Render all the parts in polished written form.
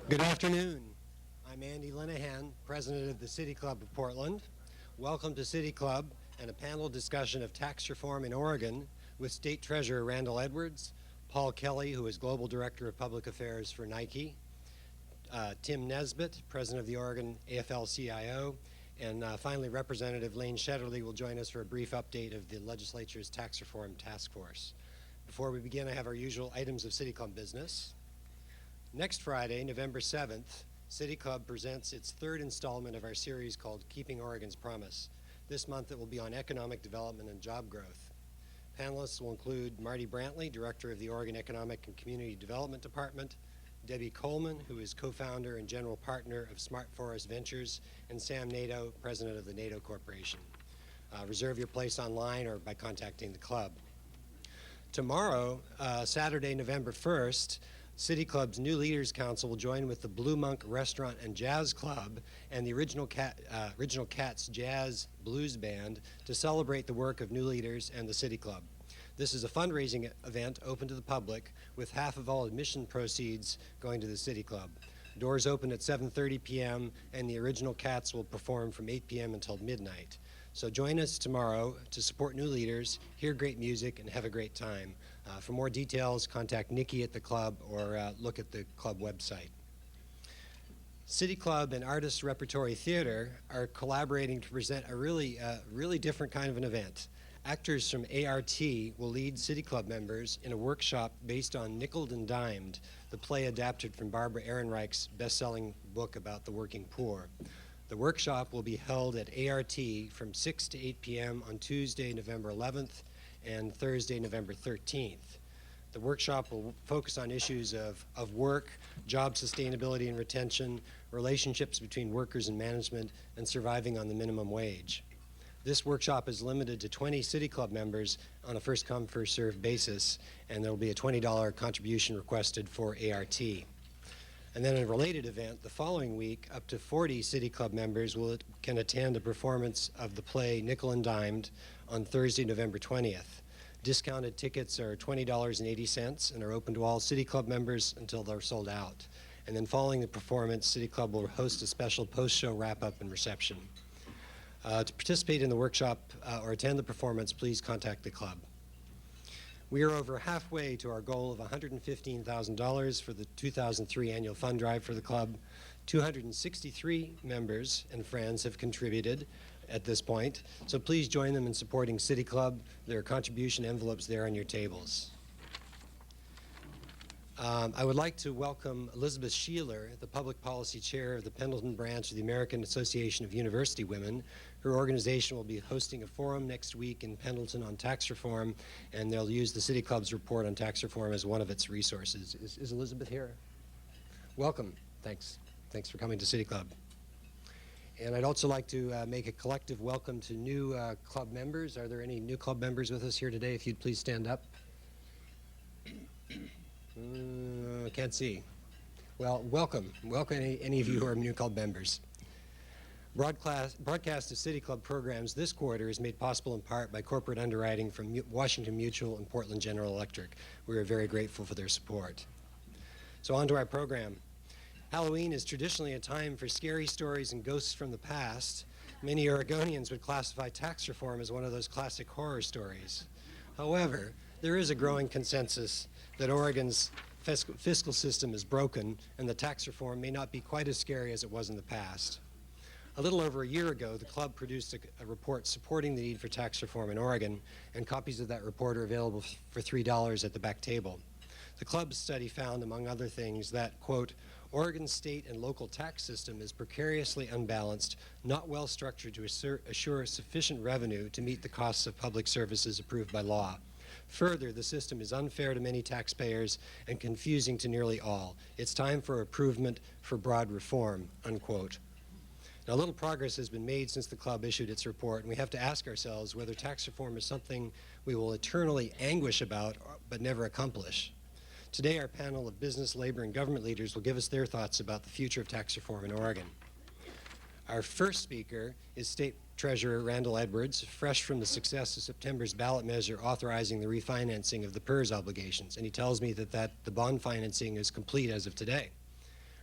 Good afternoon. I'm Andy Linehan, President of the City Club of Portland. Welcome to City Club and a panel discussion of tax reform in Oregon with State Treasurer Randall Edwards, Paul Kelly, who is Global Director of Public Affairs for Nike, Tim Nesbitt, President of the Oregon AFL-CIO, and finally Representative Lane Shetterly will join us for a brief update of the legislature's tax reform task force. Before we begin, I have our usual items of City Club business. Next Friday, November 7th, City Club presents its third installment of our series called Keeping Oregon's Promise. This month it will be on economic development and job growth. Panelists will include Marty Brantley, Director of the Oregon Economic and Community Development Department, Debbie Coleman, who is co-founder and general partner of Smart Forest Ventures, and Sam Nato, President of the Nato Corporation. Reserve your place online or by contacting the club. Tomorrow, Saturday, November 1st, City Club's New Leaders Council will join with the Blue Monk Restaurant and Jazz Club and the Original Cats Jazz Blues Band to celebrate the work of new leaders and the City Club. This is a fundraising event open to the public with half of all admission proceeds going to the City Club. Doors open at 7:30 p.m. and the Original Cats will perform from 8 p.m. until midnight. So join us tomorrow to support new leaders, hear great music, and have a great time. For more details, contact Nikki at the club or look at the club website. City Club and Artists Repertory Theater are collaborating to present a really different kind of an event. Actors from ART will lead City Club members in a workshop based on Nickeled and Dimed, the play adapted from Barbara Ehrenreich's best-selling book about the working poor. The workshop will be held at ART from 6 to 8 p.m. on Tuesday, November 11th and Thursday, November 13th. The workshop will focus on issues of work, job sustainability and retention, relationships between workers and management, and surviving on the minimum wage. This workshop is limited to 20 City Club members on a first-come, first-served basis, and there will be a $20 contribution requested for ART. And then in a related event, the following week, up to 40 City Club members can attend a performance of the play Nickel and Dimed on Thursday, November 20th. Discounted tickets are $20.80 and are open to all City Club members until they're sold out. And then following the performance, City Club will host a special post-show wrap-up and reception. To participate in the workshop or attend the performance, please contact the club. We are over halfway to our goal of $115,000 for the 2003 annual fund drive for the club. 263 members and friends have contributed at this point, so please join them in supporting City Club. There are contribution envelopes there on your tables. I would like to welcome Elizabeth Sheeler, the Public Policy Chair of the Pendleton branch of the American Association of University Women. Her organization will be hosting a forum next week in Pendleton on tax reform, and they'll use the City Club's report on tax reform as one of its resources. Is Elizabeth here? Welcome. Thanks. Thanks for coming to City Club. And I'd also like to make a collective welcome to new club members. Are there any new club members with us here today? If you'd please stand up. Can't see. Well, welcome. Welcome any of you who are new club members. Broadcast of City Club programs this quarter is made possible in part by corporate underwriting from Washington Mutual and Portland General Electric. We are very grateful for their support. So on to our program. Halloween is traditionally a time for scary stories and ghosts from the past. Many Oregonians would classify tax reform as one of those classic horror stories. However, there is a growing consensus that Oregon's fiscal system is broken and the tax reform may not be quite as scary as it was in the past. A little over a year ago, the club produced a report supporting the need for tax reform in Oregon, and copies of that report are available for $3 at the back table. The club's study found, among other things, that, quote, Oregon's state and local tax system is precariously unbalanced, not well structured to assure sufficient revenue to meet the costs of public services approved by law. Further, the system is unfair to many taxpayers and confusing to nearly all. It's time for improvement, for broad reform, unquote. Now, little progress has been made since the club issued its report, and we have to ask ourselves whether tax reform is something we will eternally anguish about but never accomplish. Today, our panel of business, labor, and government leaders will give us their thoughts about the future of tax reform in Oregon. Our first speaker is State Treasurer Randall Edwards, fresh from the success of September's ballot measure authorizing the refinancing of the PERS obligations, and he tells me that the bond financing is complete as of today.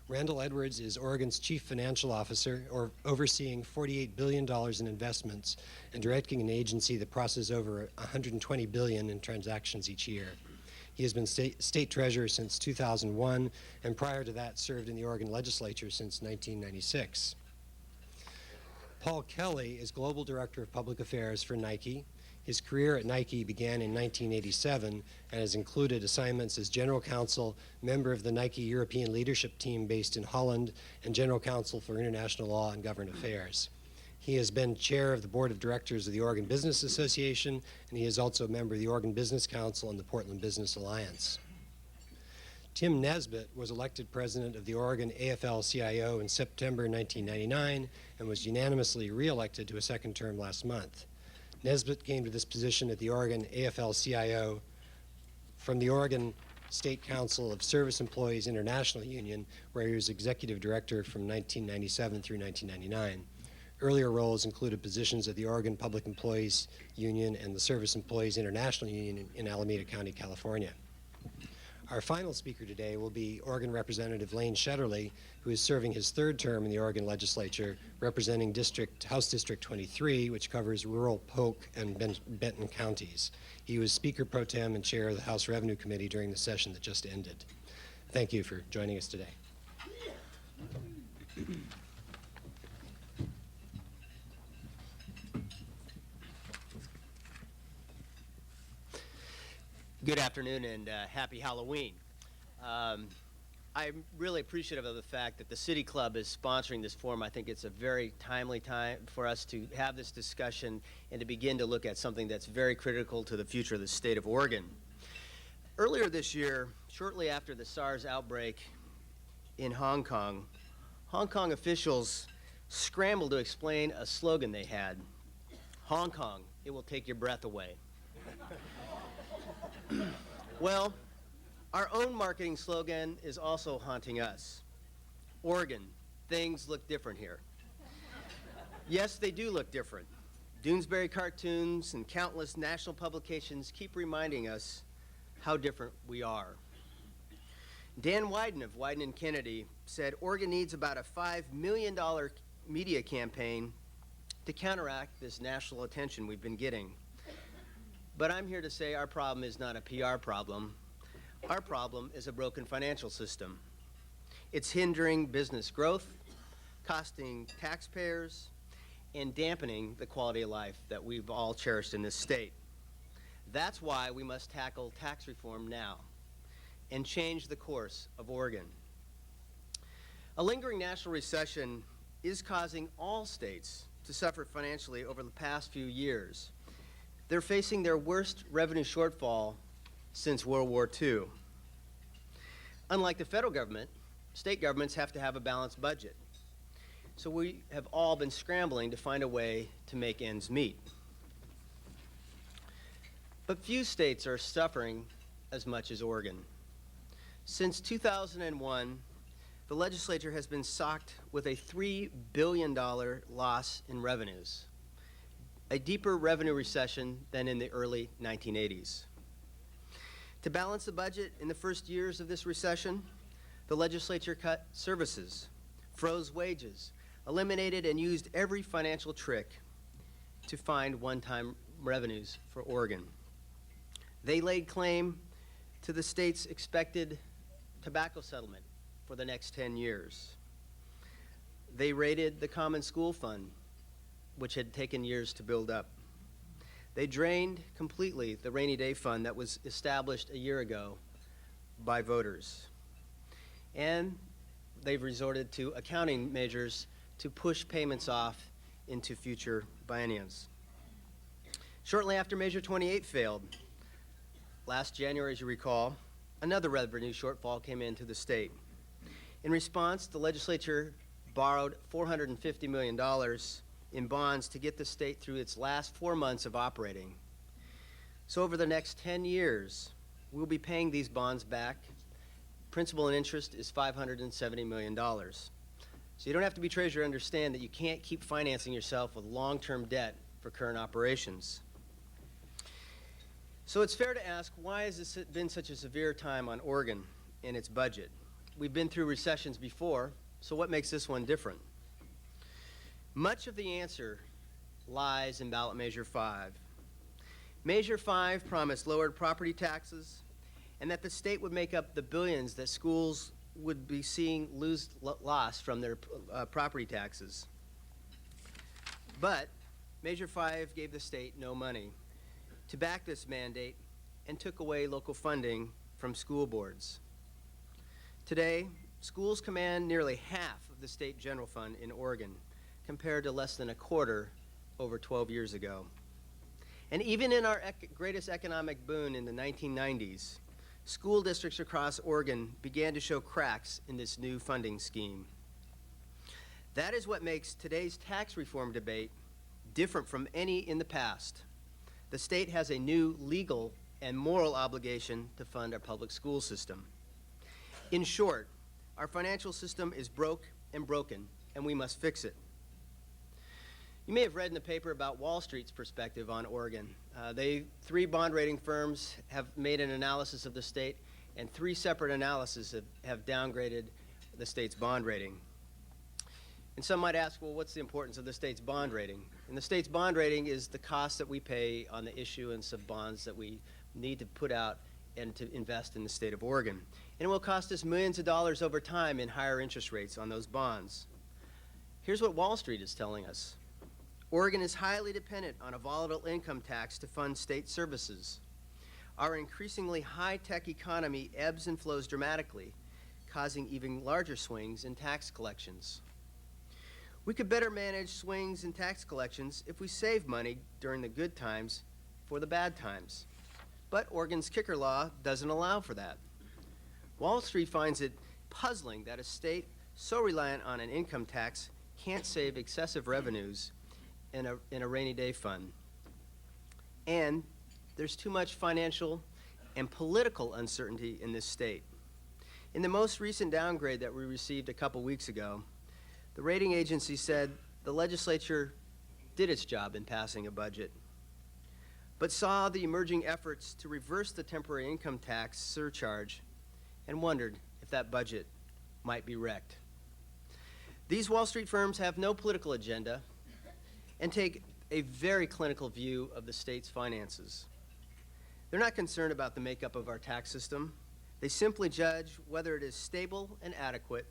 Randall Edwards is Oregon's Chief Financial Officer, overseeing $48 billion in investments and directing an agency that processes over $120 billion in transactions each year. He has been state treasurer since 2001, and prior to that served in the Oregon legislature since 1996. Paul Kelly is Global Director of Public Affairs for Nike. His career at Nike began in 1987 and has included assignments as General Counsel, member of the Nike European Leadership Team based in Holland, and General Counsel for International Law and Government Affairs. He has been chair of the Board of Directors of the Oregon Business Association, and he is also a member of the Oregon Business Council and the Portland Business Alliance. Tim Nesbitt was elected president of the Oregon AFL-CIO in September 1999 and was unanimously re-elected to a second term last month. Nesbitt came to this position at the Oregon AFL-CIO from the Oregon State Council of Service Employees International Union, where he was executive director from 1997 through 1999. Earlier roles included positions at the Oregon Public Employees Union and the Service Employees International Union in Alameda County, California. Our final speaker today will be Oregon Representative Lane Shetterly, who is serving his third term in the Oregon legislature, representing House District 23, which covers rural Polk and Benton counties. He was Speaker Pro Tem and Chair of the House Revenue Committee during the session that just ended. Thank you for joining us today. Good afternoon and happy Halloween. I'm really appreciative of the fact that the City Club is sponsoring this forum. I think it's a very timely time for us to have this discussion and to begin to look at something that's very critical to the future of the state of Oregon. Earlier this year, shortly after the SARS outbreak in Hong Kong officials scrambled to explain a slogan they had: Hong Kong, it will take your breath away. Well, our own marketing slogan is also haunting us. Oregon, things look different here. Yes, they do look different. Doonesbury cartoons and countless national publications keep reminding us how different we are. Dan Wyden of Wyden & Kennedy said Oregon needs about a $5 million media campaign to counteract this national attention we've been getting. But I'm here to say our problem is not a PR problem. Our problem is a broken financial system. It's hindering business growth, costing taxpayers, and dampening the quality of life that we've all cherished in this state. That's why we must tackle tax reform now and change the course of Oregon. A lingering national recession is causing all states to suffer financially over the past few years. They're facing their worst revenue shortfall since World War II. Unlike the federal government, state governments have to have a balanced budget. So we have all been scrambling to find a way to make ends meet. But few states are suffering as much as Oregon. Since 2001, the legislature has been socked with a $3 billion loss in revenues, a deeper revenue recession than in the early 1980s. To balance the budget in the first years of this recession, the legislature cut services, froze wages, eliminated and used every financial trick to find one-time revenues for Oregon. They laid claim to the state's expected tobacco settlement for the next 10 years. They raided the Common School Fund, which had taken years to build up. They drained completely the rainy day fund that was established a year ago by voters. And they've resorted to accounting measures to push payments off into future bienniums. Shortly after Measure 28 failed, last January, as you recall, another revenue shortfall came into the state. In response, the legislature borrowed $450 million in bonds to get the state through its last 4 months of operating. So over the next 10 years, we'll be paying these bonds back. Principal and interest is $570 million. So you don't have to be treasurer to understand that you can't keep financing yourself with long-term debt for current operations. So it's fair to ask, why has this been such a severe time on Oregon and its budget? We've been through recessions before, so what makes this one different? Much of the answer lies in ballot measure 5. Measure 5 promised lowered property taxes and that the state would make up the billions that schools would be seeing lost from their property taxes. But Measure 5 gave the state no money to back this mandate and took away local funding from school boards. Today, schools command nearly half of the state general fund in Oregon, compared to less than a quarter over 12 years ago. And even in our greatest economic boom in the 1990s, school districts across Oregon began to show cracks in this new funding scheme. That is what makes today's tax reform debate different from any in the past. The state has a new legal and moral obligation to fund our public school system. In short, our financial system is broke and broken, and we must fix it. You may have read in the paper about Wall Street's perspective on Oregon. 3 bond rating firms have made an analysis of the state, and 3 separate analyses have downgraded the state's bond rating. And some might ask, well, what's the importance of the state's bond rating? And the state's bond rating is the cost that we pay on the issuance of bonds that we need to put out and to invest in the state of Oregon. And it will cost us millions of dollars over time in higher interest rates on those bonds. Here's what Wall Street is telling us. Oregon is highly dependent on a volatile income tax to fund state services. Our increasingly high-tech economy ebbs and flows dramatically, causing even larger swings in tax collections. We could better manage swings in tax collections if we save money during the good times for the bad times. But Oregon's kicker law doesn't allow for that. Wall Street finds it puzzling that a state so reliant on an income tax can't save excessive revenues in a rainy day fund. And there's too much financial and political uncertainty in this state. In the most recent downgrade that we received a couple weeks ago, the rating agency said the legislature did its job in passing a budget, but saw the emerging efforts to reverse the temporary income tax surcharge and wondered if that budget might be wrecked. These Wall Street firms have no political agenda and take a very clinical view of the state's finances. They're not concerned about the makeup of our tax system. They simply judge whether it is stable and adequate,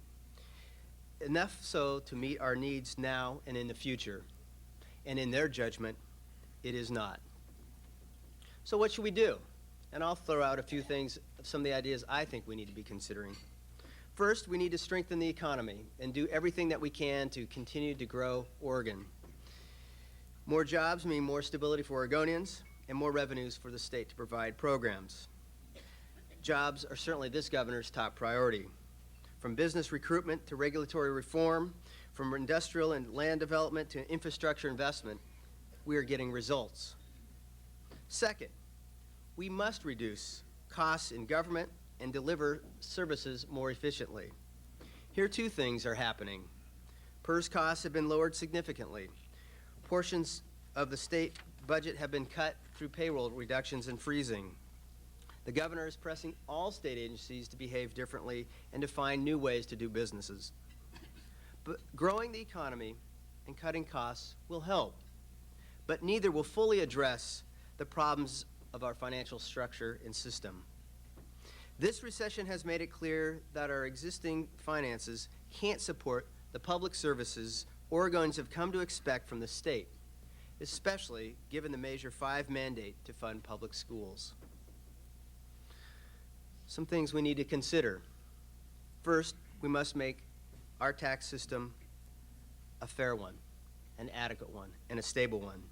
enough so to meet our needs now and in the future. And in their judgment, it is not. So what should we do? And I'll throw out a few things, some of the ideas I think we need to be considering. First, we need to strengthen the economy and do everything that we can to continue to grow Oregon. More jobs mean more stability for Oregonians and more revenues for the state to provide programs. Jobs are certainly this governor's top priority. From business recruitment to regulatory reform, from industrial and land development to infrastructure investment, we are getting results. Second, we must reduce costs in government and deliver services more efficiently. Here 2 things are happening. PERS costs have been lowered significantly. Portions of the state budget have been cut through payroll reductions and freezing. The governor is pressing all state agencies to behave differently and to find new ways to do businesses. But growing the economy and cutting costs will help, but neither will fully address the problems of our financial structure and system. This recession has made it clear that our existing finances can't support the public services Oregonians have come to expect from the state, especially given the Measure 5 mandate to fund public schools. Some things we need to consider. First, we must make our tax system a fair one, an adequate one, and a stable one.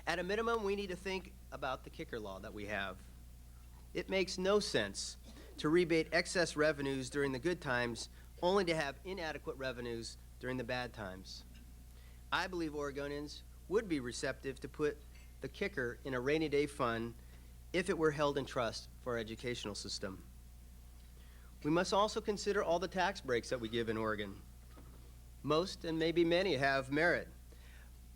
At a minimum, we need to think about the kicker law that we have. It makes no sense to rebate excess revenues during the good times only to have inadequate revenues during the bad times. I believe Oregonians would be receptive to put the kicker in a rainy day fund if it were held in trust for our educational system. We must also consider all the tax breaks that we give in Oregon. Most and maybe many have merit.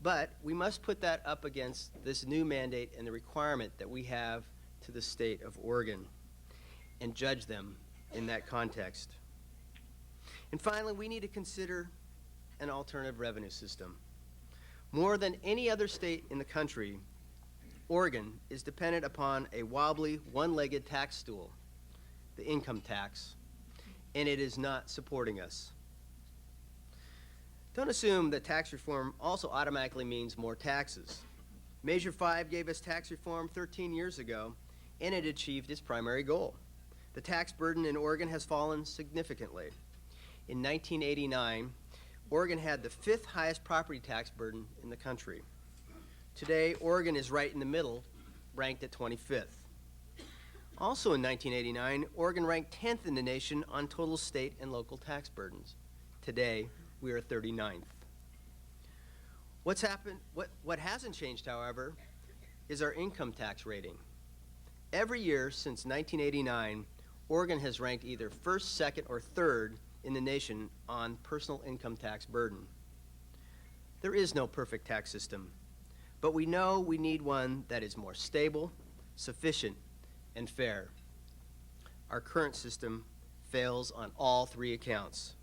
But we must put that up against this new mandate and the requirement that we have to the state of Oregon and judge them in that context. And finally, we need to consider an alternative revenue system. More than any other state in the country, Oregon is dependent upon a wobbly, one-legged tax stool, the income tax, and it is not supporting us. Don't assume that tax reform also automatically means more taxes. Measure 5 gave us tax reform 13 years ago, and it achieved its primary goal. The tax burden in Oregon has fallen significantly. In 1989, Oregon had the 5th highest property tax burden in the country. Today, Oregon is right in the middle, ranked at 25th. Also in 1989, Oregon ranked 10th in the nation on total state and local tax burdens. Today, we are 39th. What's happened? What hasn't changed, however, is our income tax rating. Every year since 1989, Oregon has ranked either first, second, or third in the nation on personal income tax burden. There is no perfect tax system, but we know we need one that is more stable, sufficient, and fair. Our current system fails on all 3 accounts.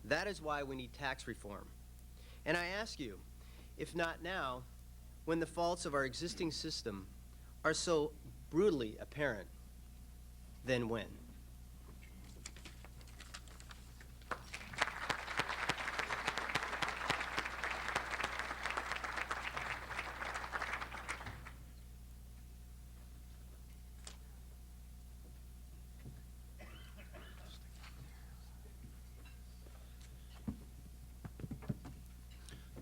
That is why we need tax reform. And I ask you, if not now, when the faults of our existing system are so brutally apparent, then when?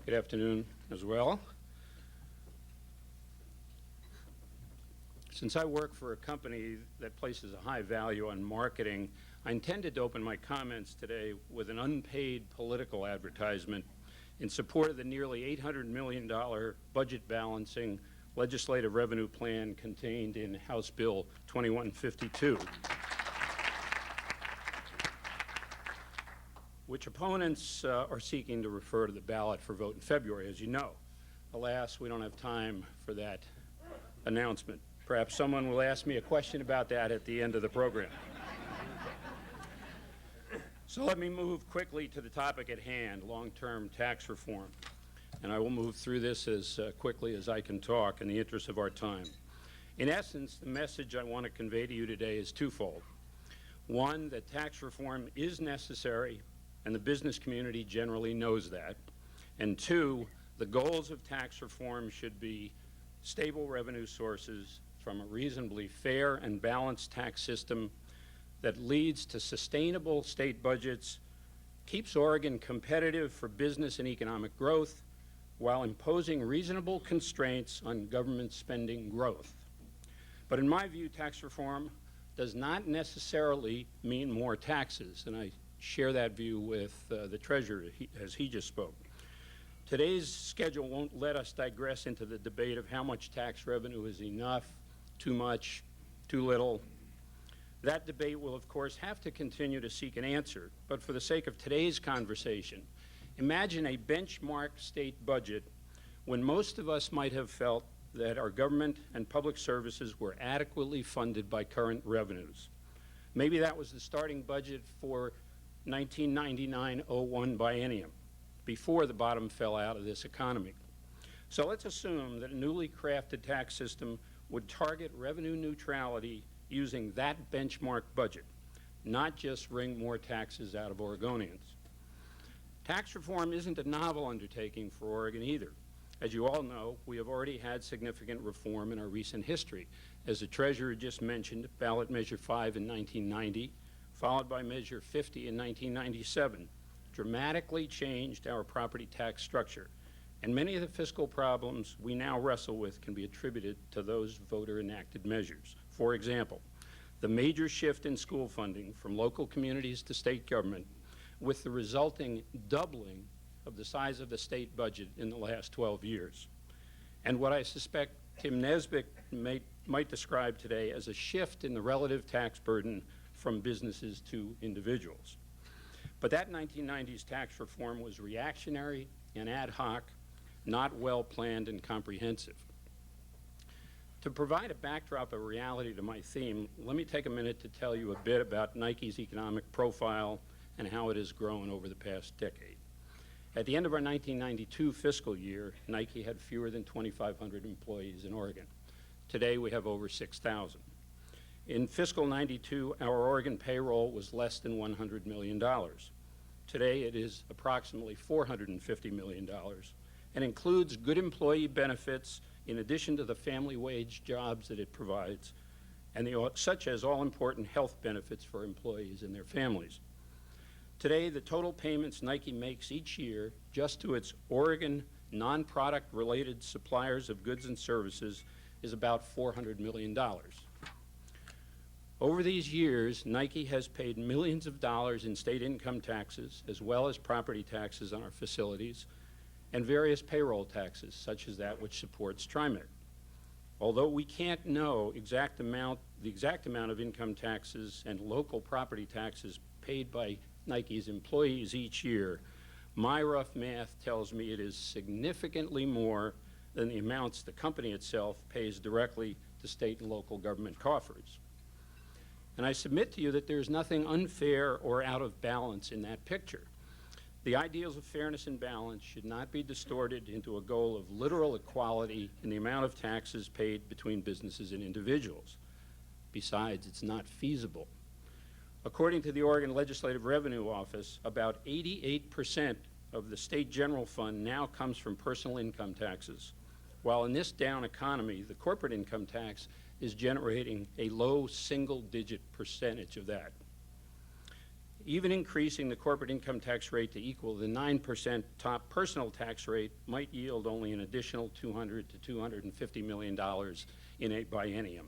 Good afternoon as well. Since I work for a company that places a high value on marketing, I intended to open my comments today with an unpaid political advertisement in support of the nearly $800 million budget balancing legislative revenue plan contained in House Bill 2152. Which opponents are seeking to refer to the ballot for vote in February, as you know. Alas, we don't have time for that announcement. Perhaps someone will ask me a question about that at the end of the program. So let me move quickly to the topic at hand, long-term tax reform. And I will move through this as quickly as I can talk in the interest of our time. In essence, the message I want to convey to you today is twofold. One, that tax reform is necessary, and the business community generally knows that. And 2, the goals of tax reform should be stable revenue sources from a reasonably fair and balanced tax system that leads to sustainable state budgets, keeps Oregon competitive for business and economic growth, while imposing reasonable constraints on government spending growth. But in my view, tax reform does not necessarily mean more taxes, and I share that view with the Treasurer as he just spoke. Today's schedule won't let us digress into the debate of how much tax revenue is enough, too much, too little. That debate will, of course, have to continue to seek an answer, but for the sake of today's conversation, imagine a benchmark state budget when most of us might have felt that our government and public services were adequately funded by current revenues. Maybe that was the starting budget for 1999-01 biennium, before the bottom fell out of this economy. So let's assume that a newly crafted tax system would target revenue neutrality using that benchmark budget, not just wring more taxes out of Oregonians. Tax reform isn't a novel undertaking for Oregon either. As you all know, we have already had significant reform in our recent history. As the Treasurer just mentioned, ballot measure 5 in 1990, followed by Measure 50 in 1997, dramatically changed our property tax structure. And many of the fiscal problems we now wrestle with can be attributed to those voter-enacted measures. For example, the major shift in school funding from local communities to state government, with the resulting doubling of the size of the state budget in the last 12 years. And what I suspect Tim Nesbitt might describe today as a shift in the relative tax burden from businesses to individuals. But that 1990s tax reform was reactionary and ad hoc, not well planned and comprehensive. To provide a backdrop of reality to my theme, let me take a minute to tell you a bit about Nike's economic profile and how it has grown over the past decade. At the end of our 1992 fiscal year, Nike had fewer than 2,500 employees in Oregon. Today, we have over 6,000. In fiscal 92, our Oregon payroll was less than $100 million. Today, it is approximately $450 million and includes good employee benefits in addition to the family wage jobs that it provides, and such as all-important health benefits for employees and their families. Today, the total payments Nike makes each year just to its Oregon non-product related suppliers of goods and services is about $400 million. Over these years, Nike has paid millions of dollars in state income taxes, as well as property taxes on our facilities, and various payroll taxes, such as that which supports TriMet. Although we can't know the exact amount of income taxes and local property taxes paid by Nike's employees each year, my rough math tells me it is significantly more than the amounts the company itself pays directly to state and local government coffers. And I submit to you that there's nothing unfair or out of balance in that picture. The ideals of fairness and balance should not be distorted into a goal of literal equality in the amount of taxes paid between businesses and individuals. Besides, it's not feasible. According to the Oregon Legislative Revenue Office, about 88% of the state general fund now comes from personal income taxes, while in this down economy, the corporate income tax is generating a low single-digit percentage of that. Even increasing the corporate income tax rate to equal the 9% top personal tax rate might yield only an additional $200 to $250 million in a biennium.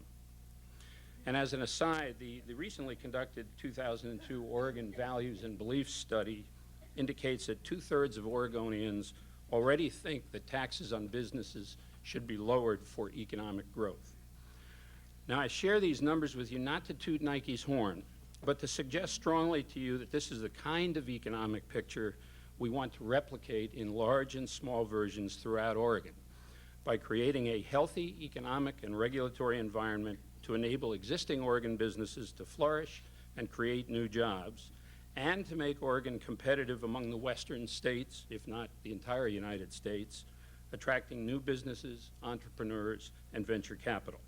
And as an aside, the recently conducted 2002 Oregon Values and Beliefs Study indicates that 2/3 of Oregonians already think that taxes on businesses should be lowered for economic growth. Now, I share these numbers with you not to toot Nike's horn, but to suggest strongly to you that this is the kind of economic picture we want to replicate in large and small versions throughout Oregon by creating a healthy economic and regulatory environment to enable existing Oregon businesses to flourish and create new jobs, and to make Oregon competitive among the western states, if not the entire United States, attracting new businesses, entrepreneurs, and venture capital.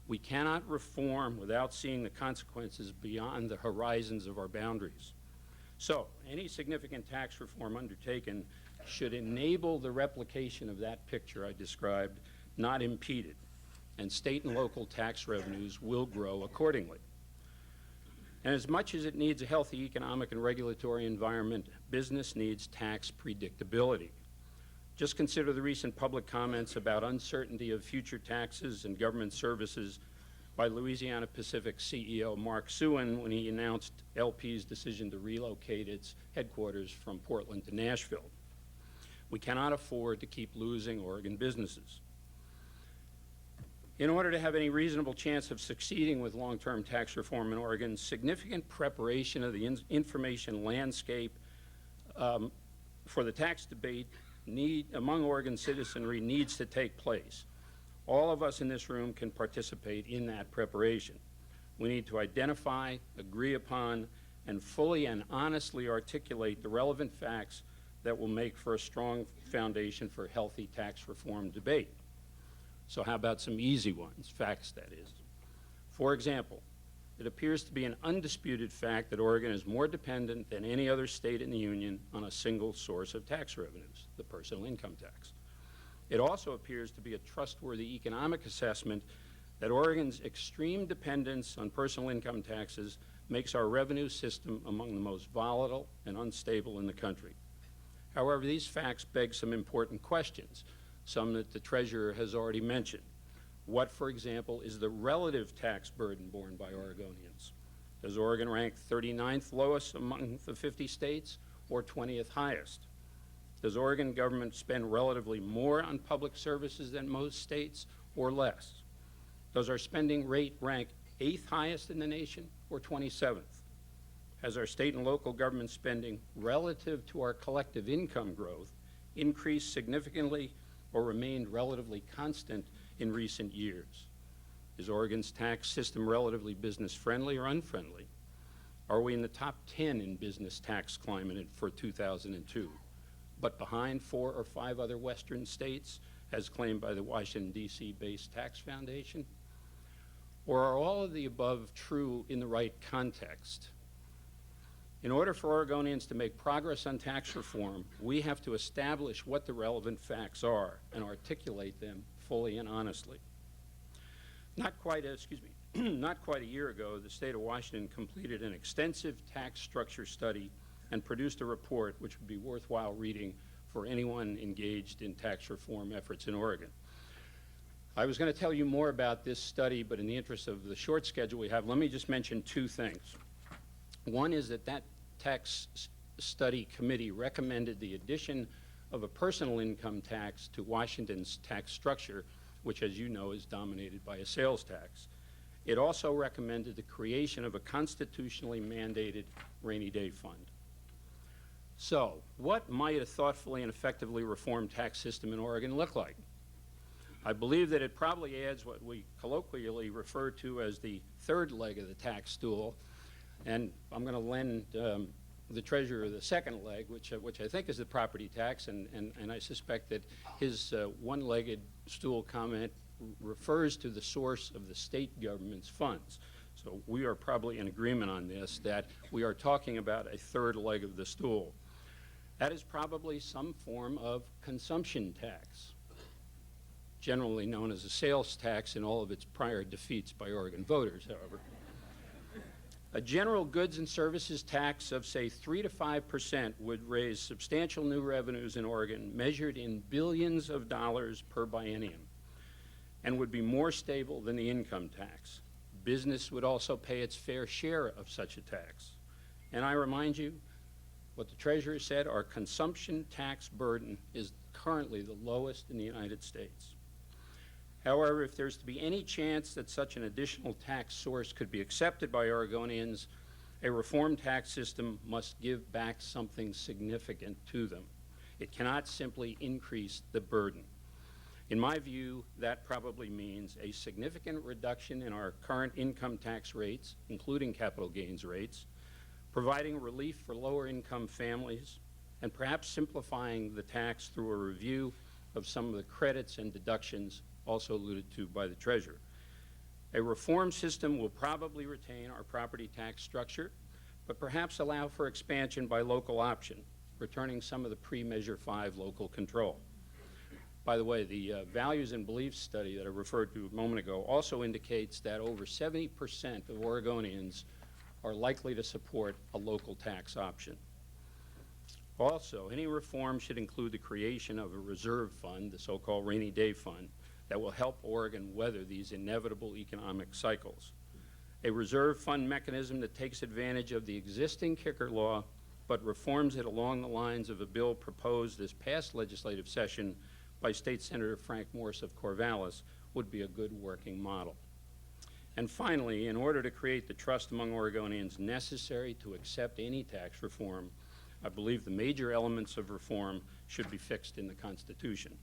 We cannot reform without seeing the consequences beyond the horizons of our boundaries. So, any significant tax reform undertaken should enable the replication of that picture I described, not impede it, and state and local tax revenues will grow accordingly. And as much as it needs a healthy economic and regulatory environment, business needs tax predictability. Just consider the recent public comments about uncertainty of future taxes and government services by Louisiana Pacific CEO Mark Sewin when he announced LP's decision to relocate its headquarters from Portland to Nashville. We cannot afford to keep losing Oregon businesses. In order to have any reasonable chance of succeeding with long-term tax reform in Oregon, significant preparation of the information landscape for the tax debate among Oregon citizenry needs to take place. All of us in this room can participate in that preparation. We need to identify, agree upon, and fully and honestly articulate the relevant facts that will make for a strong foundation for healthy tax reform debate. So how about some easy ones, facts that is. For example, it appears to be an undisputed fact that Oregon is more dependent than any other state in the union on a single source of tax revenues, the personal income tax. It also appears to be a trustworthy economic assessment that Oregon's extreme dependence on personal income taxes makes our revenue system among the most volatile and unstable in the country. However, these facts beg some important questions, some that the Treasurer has already mentioned. What, for example, is the relative tax burden borne by Oregonians? Does Oregon rank 39th lowest among the 50 states or 20th highest? Does Oregon government spend relatively more on public services than most states or less? Does our spending rate rank 8th highest in the nation or 27th? Has our state and local government spending relative to our collective income growth increased significantly or remained relatively constant in recent years? Is Oregon's tax system relatively business-friendly or unfriendly? Are we in the top 10 in business tax climate for 2002, but behind 4 or 5 other Western states, as claimed by the Washington, D.C.-based Tax Foundation? Or are all of the above true in the right context? In order for Oregonians to make progress on tax reform, we have to establish what the relevant facts are and articulate them fully and honestly. Not quite a year ago, the state of Washington completed an extensive tax structure study and produced a report which would be worthwhile reading for anyone engaged in tax reform efforts in Oregon. I was going to tell you more about this study, but in the interest of the short schedule we have, let me just mention 2 things. One is that tax study committee recommended the addition of a personal income tax to Washington's tax structure, which, as you know, is dominated by a sales tax. It also recommended the creation of a constitutionally mandated rainy day fund. So, what might a thoughtfully and effectively reformed tax system in Oregon look like? I believe that it probably adds what we colloquially refer to as the 3rd leg of the tax stool, and I'm going to lend the treasurer the 2nd leg, which I think is the property tax, and I suspect that his one-legged stool comment refers to the source of the state government's funds. So we are probably in agreement on this, that we are talking about a 3rd leg of the stool. That is probably some form of consumption tax, generally known as a sales tax in all of its prior defeats by Oregon voters, however. A general goods and services tax of, say, 3 to 5% would raise substantial new revenues in Oregon, measured in billions of dollars per biennium, and would be more stable than the income tax. Business would also pay its fair share of such a tax. And I remind you, what the treasurer said, our consumption tax burden is currently the lowest in the United States. However, if there's to be any chance that such an additional tax source could be accepted by Oregonians, a reformed tax system must give back something significant to them. It cannot simply increase the burden. In my view, that probably means a significant reduction in our current income tax rates, including capital gains rates, providing relief for lower income families, and perhaps simplifying the tax through a review of some of the credits and deductions also alluded to by the treasurer. A reform system will probably retain our property tax structure, but perhaps allow for expansion by local option, returning some of the pre-Measure 5 local control. By the way, the values and beliefs study that I referred to a moment ago also indicates that over 70% of Oregonians are likely to support a local tax option. Also, any reform should include the creation of a reserve fund, the so-called rainy day fund, that will help Oregon weather these inevitable economic cycles. A reserve fund mechanism that takes advantage of the existing kicker law, but reforms it along the lines of a bill proposed this past legislative session by State Senator Frank Morse of Corvallis, would be a good working model. And finally, in order to create the trust among Oregonians necessary to accept any tax reform, I believe the major elements of reform should be fixed in the Constitution.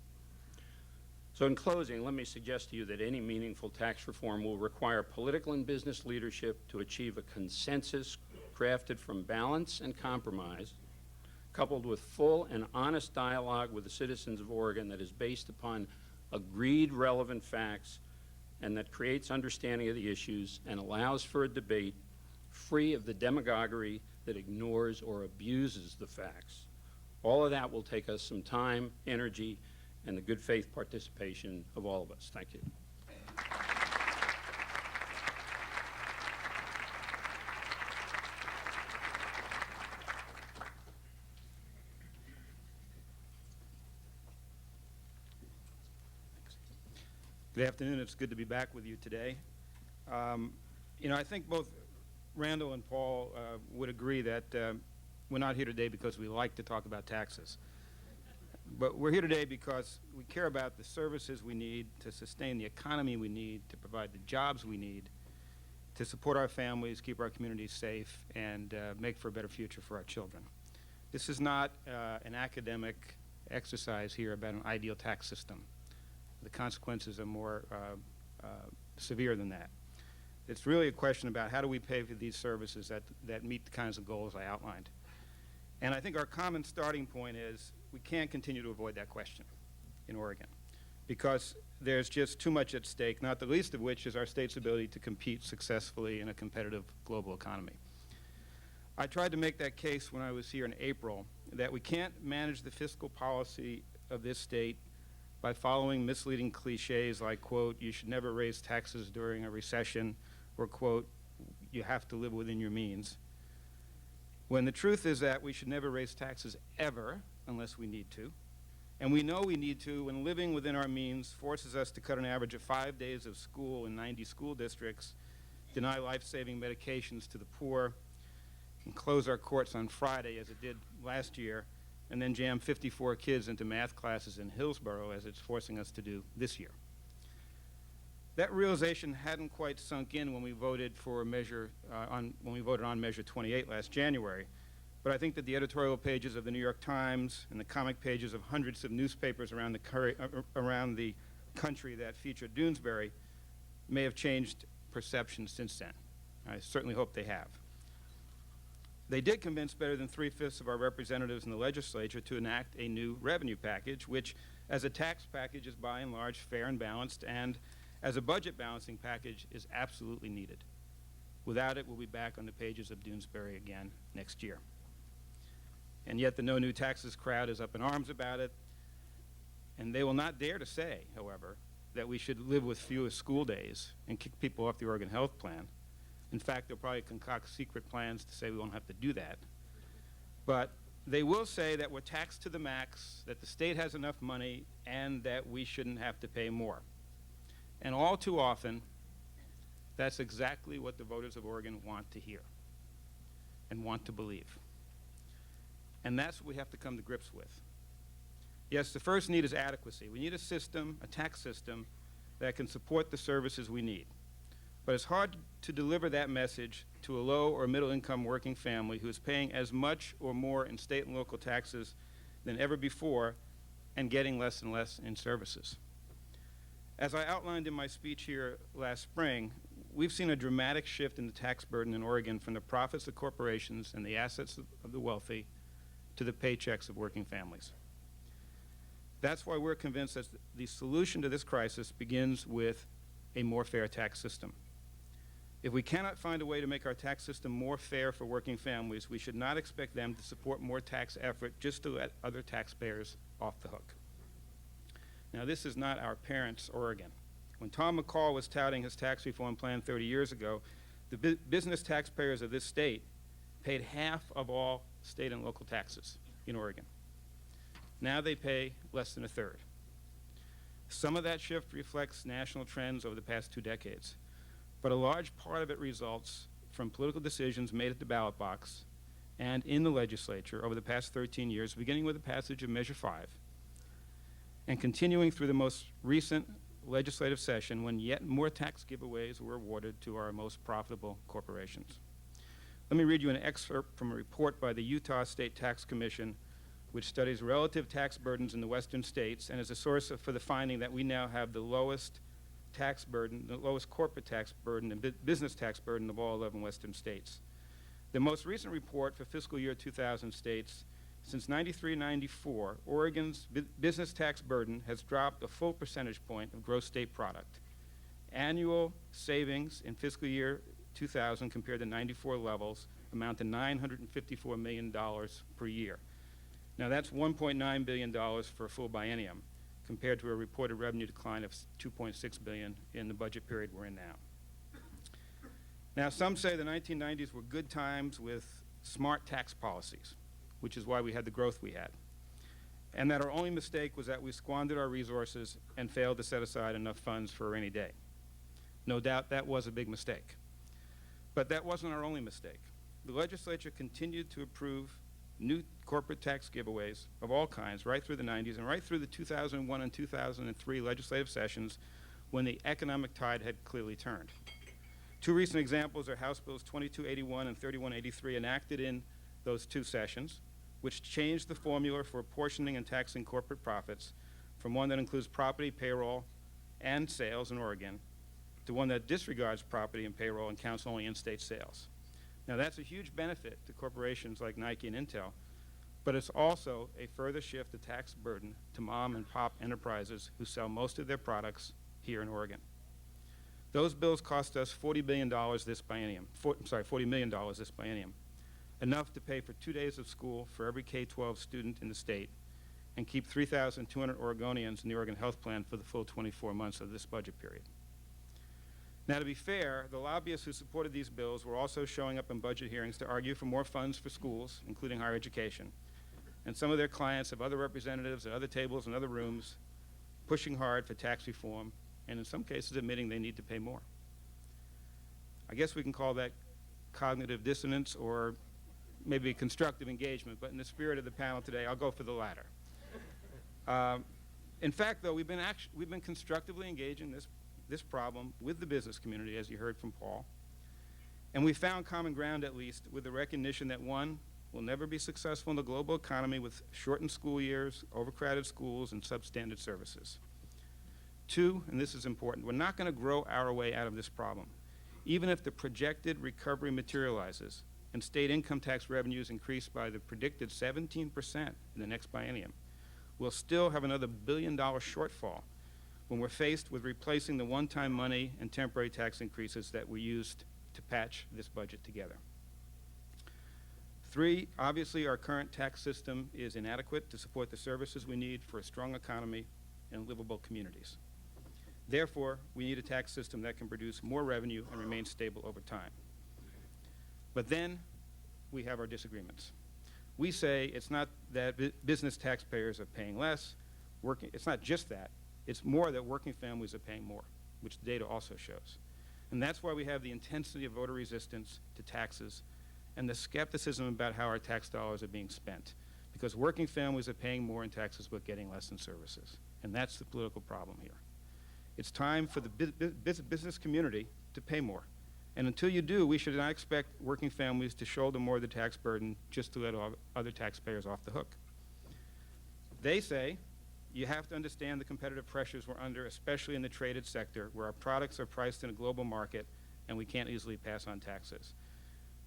So in closing, let me suggest to you that any meaningful tax reform will require political and business leadership to achieve a consensus crafted from balance and compromise, coupled with full and honest dialogue with the citizens of Oregon that is based upon agreed relevant facts and that creates understanding of the issues and allows for a debate free of the demagoguery that ignores or abuses the facts. All of that will take us some time, energy, and the good faith participation of all of us. Thank you. Good afternoon. It's good to be back with you today. I think both Randall and Paul would agree that we're not here today because we like to talk about taxes. But we're here today because we care about the services we need to sustain the economy we need, to provide the jobs we need, to support our families, keep our communities safe, and make for a better future for our children. This is not an academic exercise here about an ideal tax system. The consequences are more severe than that. It's really a question about how do we pay for these services that meet the kinds of goals I outlined. And I think our common starting point is we can't continue to avoid that question in Oregon because there's just too much at stake, not the least of which is our state's ability to compete successfully in a competitive global economy. I tried to make that case when I was here in April that we can't manage the fiscal policy of this state by following misleading cliches like, quote, you should never raise taxes during a recession, or, quote, you have to live within your means, when the truth is that we should never raise taxes ever unless we need to. And we know we need to when living within our means forces us to cut an average of 5 days of school in 90 school districts, deny life-saving medications to the poor, and close our courts on Friday as it did last year, and then jam 54 kids into math classes in Hillsborough as it's forcing us to do this year. That realization hadn't quite sunk in when we voted for a measure on Measure 28 last January, but I think that the editorial pages of the New York Times and the comic pages of hundreds of newspapers around the country that featured Doonesbury may have changed perception since then. I certainly hope they have. They did convince better than 3/5 of our representatives in the legislature to enact a new revenue package, which as a tax package is by and large fair and balanced, and as a budget balancing package is absolutely needed. Without it, we'll be back on the pages of Doonesbury again next year. And yet the no new taxes crowd is up in arms about it, and they will not dare to say, however, that we should live with fewer school days and kick people off the Oregon Health Plan. In fact, they'll probably concoct secret plans to say we won't have to do that. But they will say that we're taxed to the max, that the state has enough money, and that we shouldn't have to pay more. And all too often, that's exactly what the voters of Oregon want to hear and want to believe. And that's what we have to come to grips with. Yes, the first need is adequacy. We need a system, a tax system, that can support the services we need. But it's hard to deliver that message to a low or middle income working family who is paying as much or more in state and local taxes than ever before and getting less and less in services. As I outlined in my speech here last spring, we've seen a dramatic shift in the tax burden in Oregon from the profits of corporations and the assets of the wealthy to the paychecks of working families. That's why we're convinced that the solution to this crisis begins with a more fair tax system. If we cannot find a way to make our tax system more fair for working families, we should not expect them to support more tax effort just to let other taxpayers off the hook. Now, this is not our parents' Oregon. When Tom McCall was touting his tax reform plan 30 years ago, the business taxpayers of this state paid half of all state and local taxes in Oregon. Now they pay less than a third. Some of that shift reflects national trends over the past 2 decades, but a large part of it results from political decisions made at the ballot box and in the legislature over the past 13 years, beginning with the passage of Measure 5 and continuing through the most recent legislative session when yet more tax giveaways were awarded to our most profitable corporations. Let me read you an excerpt from a report by the Utah State Tax Commission, which studies relative tax burdens in the western states and is a source for the finding that we now have the lowest tax burden, the lowest corporate tax burden and business tax burden of all 11 western states. The most recent report for fiscal year 2000 states, since 93-94, Oregon's business tax burden has dropped a full percentage point of gross state product. Annual savings in fiscal year 2000 compared to 94 levels amount to $954 million per year. Now that's $1.9 billion for a full biennium compared to a reported revenue decline of $2.6 billion in the budget period we're in now. Now some say the 1990s were good times with smart tax policies, which is why we had the growth we had, and that our only mistake was that we squandered our resources and failed to set aside enough funds for a rainy day. No doubt that was a big mistake. But that wasn't our only mistake. The legislature continued to approve new corporate tax giveaways of all kinds right through the 90s and right through the 2001 and 2003 legislative sessions when the economic tide had clearly turned. Two recent examples are House Bills 2281 and 3183 enacted in those two sessions, which changed the formula for apportioning and taxing corporate profits from one that includes property, payroll, and sales in Oregon to one that disregards property and payroll and counts only in-state sales. Now, that's a huge benefit to corporations like Nike and Intel, but it's also a further shift of tax burden to mom and pop enterprises who sell most of their products here in Oregon. Those bills cost us $40 billion this biennium, $40 million this biennium, enough to pay for 2 days of school for every K-12 student in the state and keep 3,200 Oregonians in the Oregon Health Plan for the full 24 months of this budget period. Now, to be fair, the lobbyists who supported these bills were also showing up in budget hearings to argue for more funds for schools, including higher education. And some of their clients have other representatives at other tables and other rooms pushing hard for tax reform, and in some cases admitting they need to pay more. I guess we can call that cognitive dissonance or maybe constructive engagement, but in the spirit of the panel today, I'll go for the latter. In fact, though, we've been constructively engaging this problem with the business community, as you heard from Paul, and we found common ground, at least, with the recognition that one, will never be successful in the global economy with shortened school years, overcrowded schools, and substandard services. Two, and this is important, we're not going to grow our way out of this problem. Even if the projected recovery materializes and state income tax revenues increase by the predicted 17% in the next biennium, we'll still have another $1 billion shortfall when we're faced with replacing the one-time money and temporary tax increases that we used to patch this budget together. Three, obviously our current tax system is inadequate to support the services we need for a strong economy and livable communities. Therefore, we need a tax system that can produce more revenue and remain stable over time. But then we have our disagreements. We say it's not that business taxpayers are paying less, it's not just that, it's more that working families are paying more, which the data also shows. And that's why we have the intensity of voter resistance to taxes and the skepticism about how our tax dollars are being spent, because working families are paying more in taxes but getting less in services. And that's the political problem here. It's time for the business community to pay more. And until you do, we should not expect working families to shoulder more of the tax burden just to let other taxpayers off the hook. They say you have to understand the competitive pressures we're under, especially in the traded sector, where our products are priced in a global market and we can't easily pass on taxes.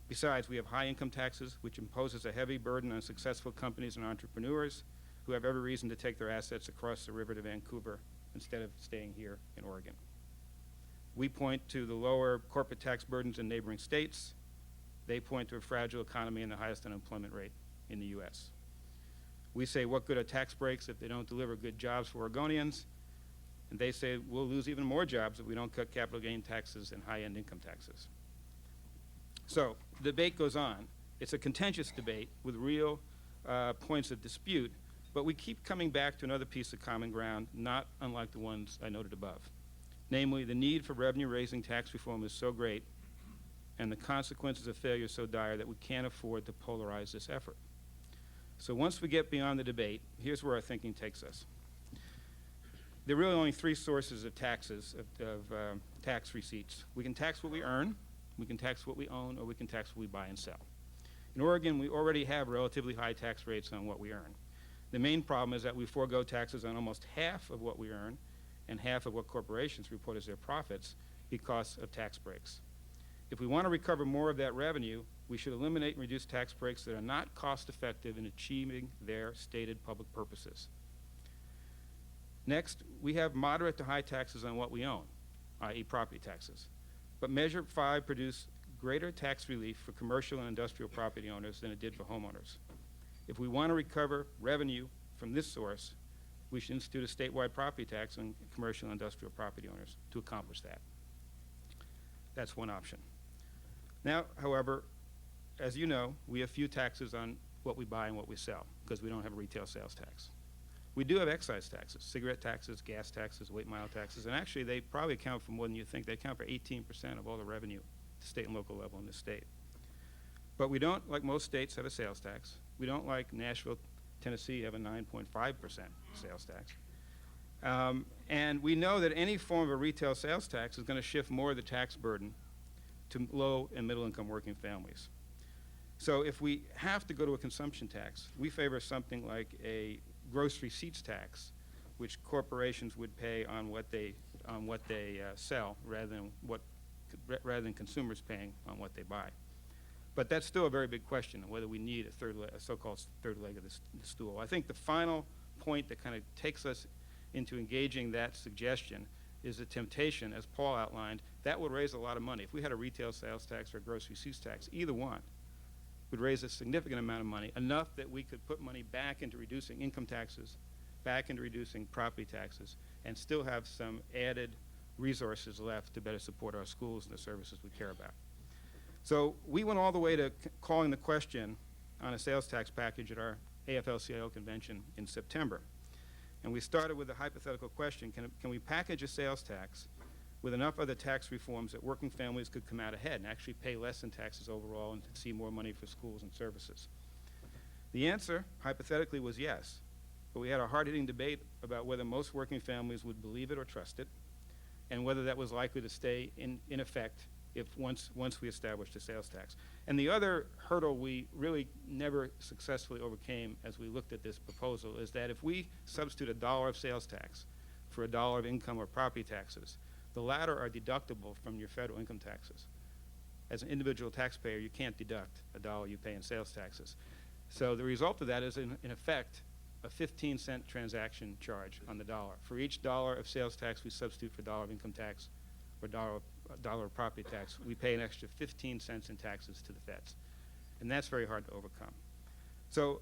Besides, we have high income taxes, which imposes a heavy burden on successful companies and entrepreneurs who have every reason to take their assets across the river to Vancouver instead of staying here in Oregon. We point to the lower corporate tax burdens in neighboring states. They point to a fragile economy and the highest unemployment rate in the U.S. We say, what good are tax breaks if they don't deliver good jobs for Oregonians? And they say, we'll lose even more jobs if we don't cut capital gain taxes and high-end income taxes. So the debate goes on. It's a contentious debate with real points of dispute, but we keep coming back to another piece of common ground, not unlike the ones I noted above. Namely, the need for revenue-raising tax reform is so great and the consequences of failure so dire that we can't afford to polarize this effort. So once we get beyond the debate, here's where our thinking takes us. There are really only three sources of taxes, of tax receipts. We can tax what we earn, we can tax what we own, or we can tax what we buy and sell. In Oregon, we already have relatively high tax rates on what we earn. The main problem is that we forego taxes on almost half of what we earn and half of what corporations report as their profits because of tax breaks. If we want to recover more of that revenue, we should eliminate and reduce tax breaks that are not cost-effective in achieving their stated public purposes. Next, we have moderate to high taxes on what we own, i.e. property taxes. But Measure 5 produced greater tax relief for commercial and industrial property owners than it did for homeowners. If we want to recover revenue from this source, we should institute a statewide property tax on commercial and industrial property owners to accomplish that. That's one option. Now, however, as you know, we have few taxes on what we buy and what we sell because we don't have a retail sales tax. We do have excise taxes, cigarette taxes, gas taxes, weight mile taxes, and actually they probably account for more than you think. They account for 18% of all the revenue at the state and local level in this state. But we don't, like most states, have a sales tax. We don't, like Nashville, Tennessee, have a 9.5% sales tax. And we know that any form of a retail sales tax is going to shift more of the tax burden to low and middle income working families. So if we have to go to a consumption tax, we favor something like a gross receipts tax, which corporations would pay on what they sell rather than consumers paying on what they buy. But that's still a very big question on whether we need a so-called third leg of the stool. I think the final point that kind of takes us into engaging that suggestion is the temptation, as Paul outlined, that would raise a lot of money. If we had a retail sales tax or a gross receipts tax, either one would raise a significant amount of money, enough that we could put money back into reducing income taxes, back into reducing property taxes, and still have some added resources left to better support our schools and the services we care about. So we went all the way to calling the question on a sales tax package at our AFL-CIO convention in September. And we started with a hypothetical question: can we package a sales tax with enough other tax reforms that working families could come out ahead and actually pay less in taxes overall and see more money for schools and services? The answer, hypothetically, was yes. But we had a hard-hitting debate about whether most working families would believe it or trust it, and whether that was likely to stay in effect if once we established a sales tax. And the other hurdle we really never successfully overcame as we looked at this proposal is that if we substitute $1 of sales tax for $1 of income or property taxes, the latter are deductible from your federal income taxes. As an individual taxpayer, you can't deduct $1 you pay in sales taxes. So the result of that is, in effect, a 15-cent transaction charge on the dollar. For each $1 of sales tax we substitute for $1 of income tax or $1 of property tax, we pay an extra 15 cents in taxes to the feds. And that's very hard to overcome. So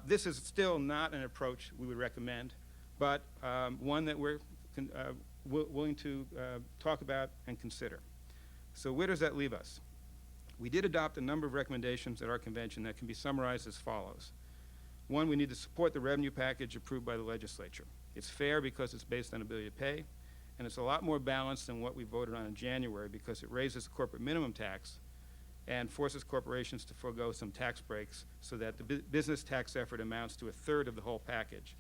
this is still not an approach we would recommend, but one that we're willing to talk about and consider. So where does that leave us? We did adopt a number of recommendations at our convention that can be summarized as follows. One, we need to support the revenue package approved by the legislature. It's fair because it's based on ability to pay, and it's a lot more balanced than what we voted on in January because it raises the corporate minimum tax and forces corporations to forego some tax breaks so that the business tax effort amounts to 1/3 of the whole package.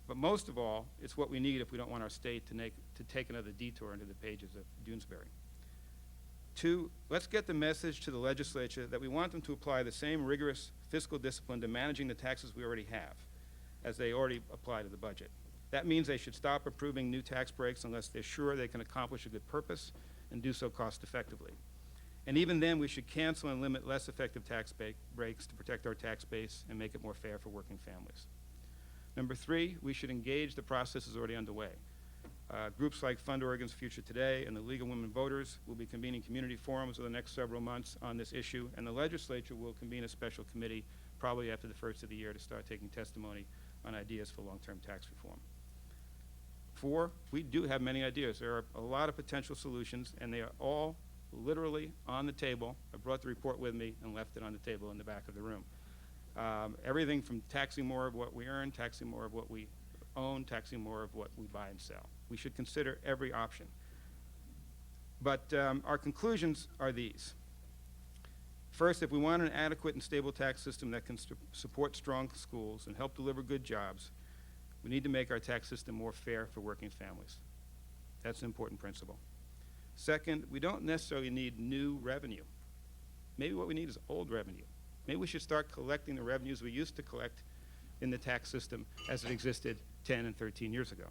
But most of all, it's what we need if we don't want our state to take another detour into the pages of Doonesbury. Two, let's get the message to the legislature that we want them to apply the same rigorous fiscal discipline to managing the taxes we already have as they already apply to the budget. That means they should stop approving new tax breaks unless they're sure they can accomplish a good purpose and do so cost effectively. And even then, we should cancel and limit less effective tax breaks to protect our tax base and make it more fair for working families. Number three, we should engage the processes already underway. Groups like Fund Oregon's Future Today and the League of Women Voters will be convening community forums over the next several months on this issue, and the legislature will convene a special committee probably after the first of the year to start taking testimony on ideas for long-term tax reform. Four, we do have many ideas. There are a lot of potential solutions, and they are all literally on the table. I brought the report with me and left it on the table in the back of the room. Everything from taxing more of what we earn, taxing more of what we own, taxing more of what we buy and sell. We should consider every option. But our conclusions are these. First, if we want an adequate and stable tax system that can support strong schools and help deliver good jobs, we need to make our tax system more fair for working families. That's an important principle. Second, we don't necessarily need new revenue. Maybe what we need is old revenue. Maybe we should start collecting the revenues we used to collect in the tax system as it existed 10 and 13 years ago.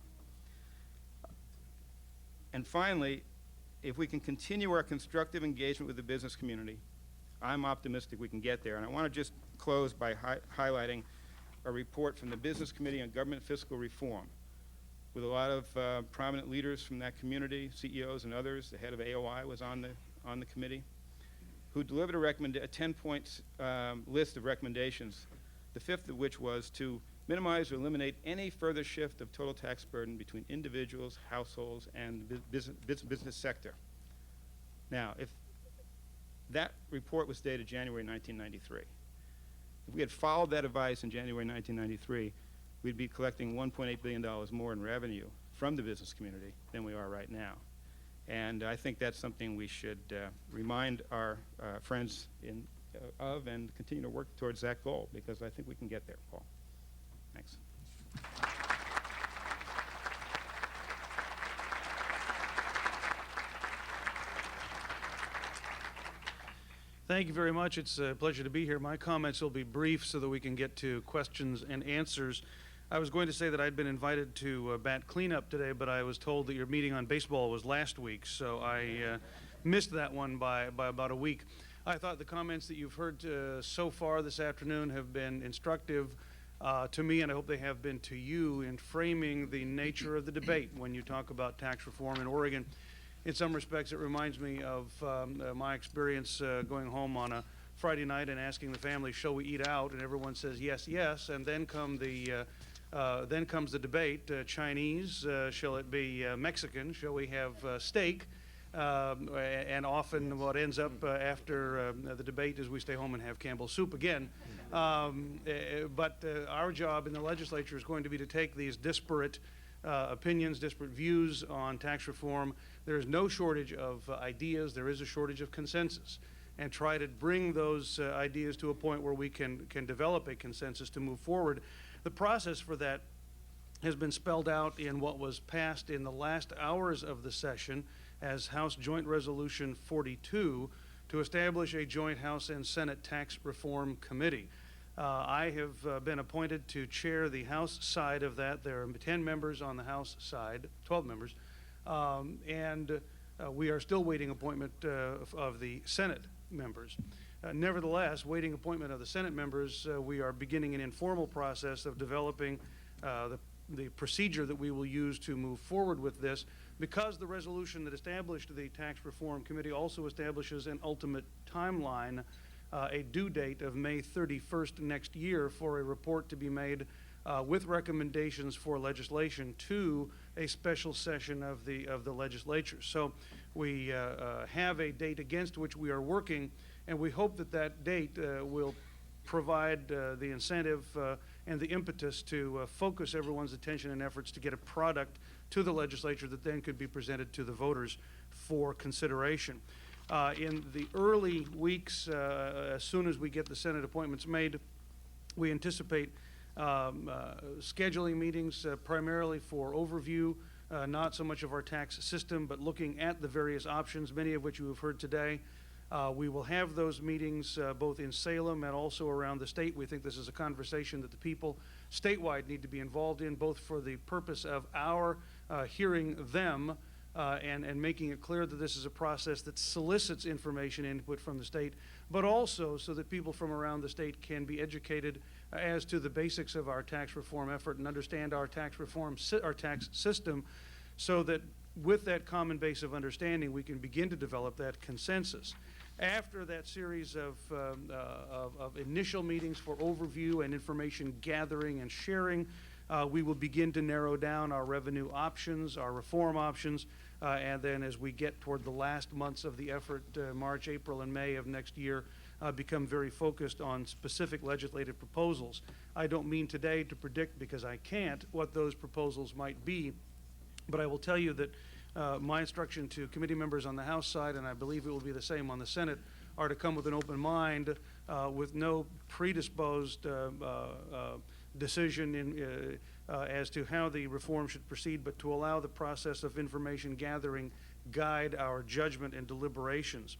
And finally, if we can continue our constructive engagement with the business community, I'm optimistic we can get there. And I want to just close by highlighting a report from the Business Committee on Government Fiscal Reform with a lot of prominent leaders from that community, CEOs and others. The head of AOI was on the committee, who delivered a 10-point list of recommendations, the fifth of which was to minimize or eliminate any further shift of total tax burden between individuals, households, and the business sector. Now, if that report was dated January 1993, if we had followed that advice in January 1993, we'd be collecting $1.8 billion more in revenue from the business community than we are right now. And I think that's something we should remind our friends of and continue to work towards that goal, because I think we can get there, Paul. Thanks. Thank you very much. It's a pleasure to be here. My comments will be brief so that we can get to questions and answers. I was going to say that I'd been invited to bat cleanup today, but I was told that your meeting on baseball was last week, so I missed that one by about a week. I thought the comments that you've heard so far this afternoon have been instructive to me, and I hope they have been to you in framing the nature of the debate when you talk about tax reform in Oregon. In some respects, it reminds me of my experience going home on a Friday night and asking the family, "Shall we eat out?" And everyone says, "Yes, yes." And then comes the debate: Chinese? Shall it be Mexican? Shall we have steak? And often, what ends up after the debate is we stay home and have Campbell's soup again. But our job in the legislature is going to be to take these disparate opinions, disparate views on tax reform. There is no shortage of ideas. There is a shortage of consensus, and try to bring those ideas to a point where we can develop a consensus to move forward. The process for that has been spelled out in what was passed in the last hours of the session as House Joint Resolution 42 to establish a joint House and Senate tax reform committee. I have been appointed to chair the House side of that. There are 10 members on the House side, 12 members, and we are still waiting appointment of the Senate members. Nevertheless, waiting appointment of the Senate members, we are beginning an informal process of developing the procedure that we will use to move forward with this, because the resolution that established the Tax Reform Committee also establishes an ultimate timeline, a due date of May 31st next year for a report to be made with recommendations for legislation to a special session of the legislature. So we have a date against which we are working, and we hope that that date will provide the incentive and the impetus to focus everyone's attention and efforts to get a product to the legislature that then could be presented to the voters for consideration. In the early weeks, as soon as we get the Senate appointments made, we anticipate scheduling meetings primarily for overview, not so much of our tax system, but looking at the various options, many of which you have heard today. We will have those meetings both in Salem and also around the state. We think this is a conversation that the people statewide need to be involved in, both for the purpose of our hearing them and making it clear that this is a process that solicits information input from the state, but also so that people from around the state can be educated as to the basics of our tax reform effort and understand our tax reform, our tax system, so that with that common base of understanding, we can begin to develop that consensus. After that series of initial meetings for overview and information gathering and sharing, we will begin to narrow down our revenue options, our reform options, and then as we get toward the last months of the effort, March, April, and May of next year, become very focused on specific legislative proposals. I don't mean today to predict, because I can't, what those proposals might be, but I will tell you that my instruction to committee members on the House side, and I believe it will be the same on the Senate, are to come with an open mind with no predisposed decision as to how the reform should proceed, but to allow the process of information gathering guide our judgment and deliberations.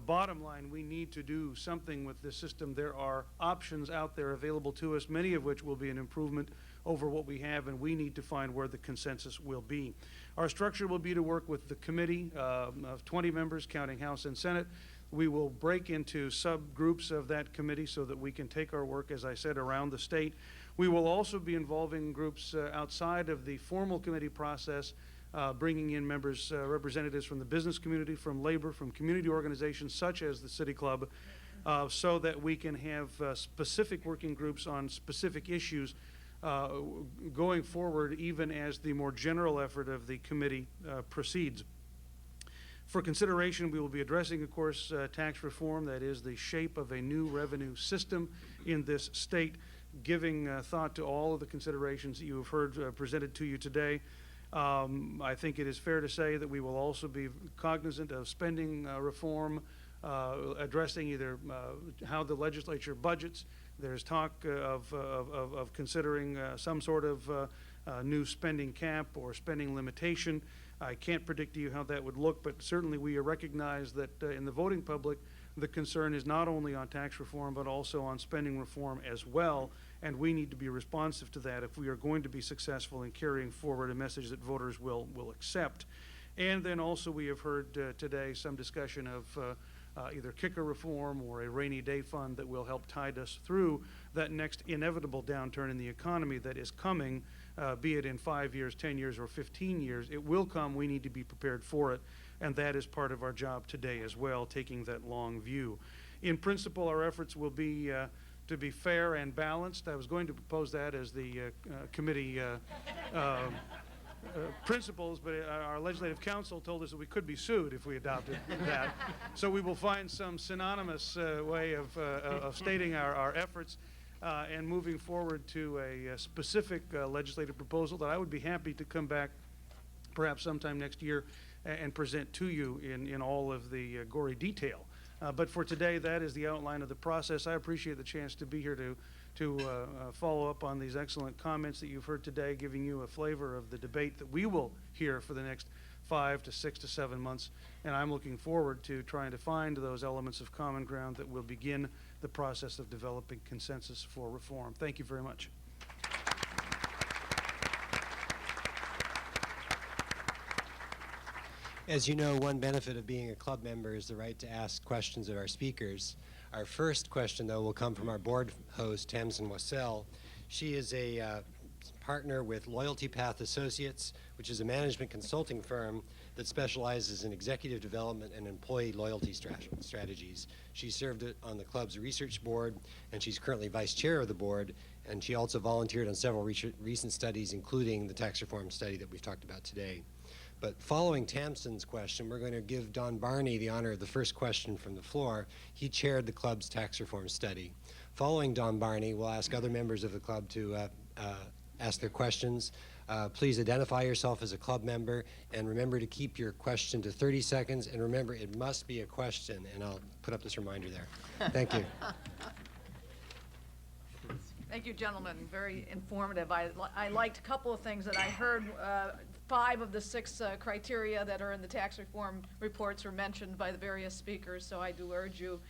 Bottom line, we need to do something with this system. There are options out there available to us, many of which will be an improvement over what we have, and we need to find where the consensus will be. Our structure will be to work with the committee of 20 members, counting House and Senate. We will break into subgroups of that committee so that we can take our work, as I said, around the state. We will also be involving groups outside of the formal committee process, bringing in members, representatives from the business community, from labor, from community organizations such as the City Club, so that we can have specific working groups on specific issues going forward, even as the more general effort of the committee proceeds. For consideration, we will be addressing, of course, tax reform, that is the shape of a new revenue system in this state, giving thought to all of the considerations that you have heard presented to you today. I think it is fair to say that we will also be cognizant of spending reform, addressing either how the legislature budgets. There's talk of considering some sort of new spending cap or spending limitation. I can't predict to you how that would look, but certainly we recognize that in the voting public, the concern is not only on tax reform, but also on spending reform as well, and we need to be responsive to that if we are going to be successful in carrying forward a message that voters will accept. And then also we have heard today some discussion of either kicker reform or a rainy day fund that will help tide us through that next inevitable downturn in the economy that is coming, be it in 5 years, 10 years, or 15 years. It will come. We need to be prepared for it, and that is part of our job today as well, taking that long view. In principle, our efforts will be to be fair and balanced. I was going to propose that as the committee principles, but our legislative council told us that we could be sued if we adopted that. So we will find some synonymous way of stating our efforts and moving forward to a specific legislative proposal that I would be happy to come back perhaps sometime next year and present to you in all of the gory detail. But for today, that is the outline of the process. I appreciate the chance to be here to follow up on these excellent comments that you've heard today, giving you a flavor of the debate that we will hear for the next 5 to 6 to 7 months. And I'm looking forward to trying to find those elements of common ground that will begin the process of developing consensus for reform. Thank you very much. As you know, one benefit of being a club member is the right to ask questions of our speakers. Our first question, though, will come from our board host, Tamsin Wassell. She is a partner with Loyalty Path Associates, which is a management consulting firm that specializes in executive development and employee loyalty strategies. She served on the club's research board, and she's currently vice chair of the board, and she also volunteered on several recent studies, including the tax reform study that we've talked about today. But following Tamsin's question, we're going to give Don Barney the honor of the first question from the floor. He chaired the club's tax reform study. Following Don Barney, we'll ask other members of the club to ask their questions. Please identify yourself as a club member, and remember to keep your question to 30 seconds, and remember it must be a question, and I'll put up this reminder there. Thank you. Thank you, gentlemen. Very informative. I liked a couple of things that I heard. 5 of the 6 criteria that are in the tax reform reports were mentioned by the various speakers, so I do urge you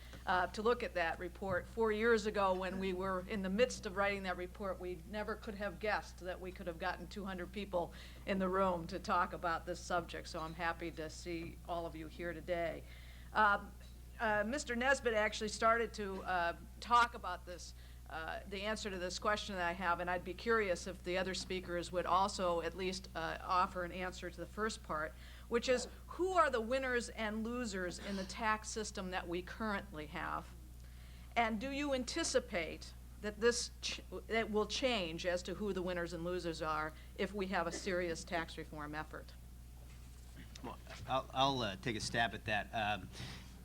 to look at that report. 4 years ago, when we were in the midst of writing that report, we never could have guessed that we could have gotten 200 people in the room to talk about this subject, so I'm happy to see all of you here today. Mr. Nesbitt actually started to talk about this, the answer to this question that I have, and I'd be curious if the other speakers would also at least offer an answer to the first part, which is, who are the winners and losers in the tax system that we currently have? And do you anticipate that that will change as to who the winners and losers are if we have a serious tax reform effort? Well, I'll take a stab at that.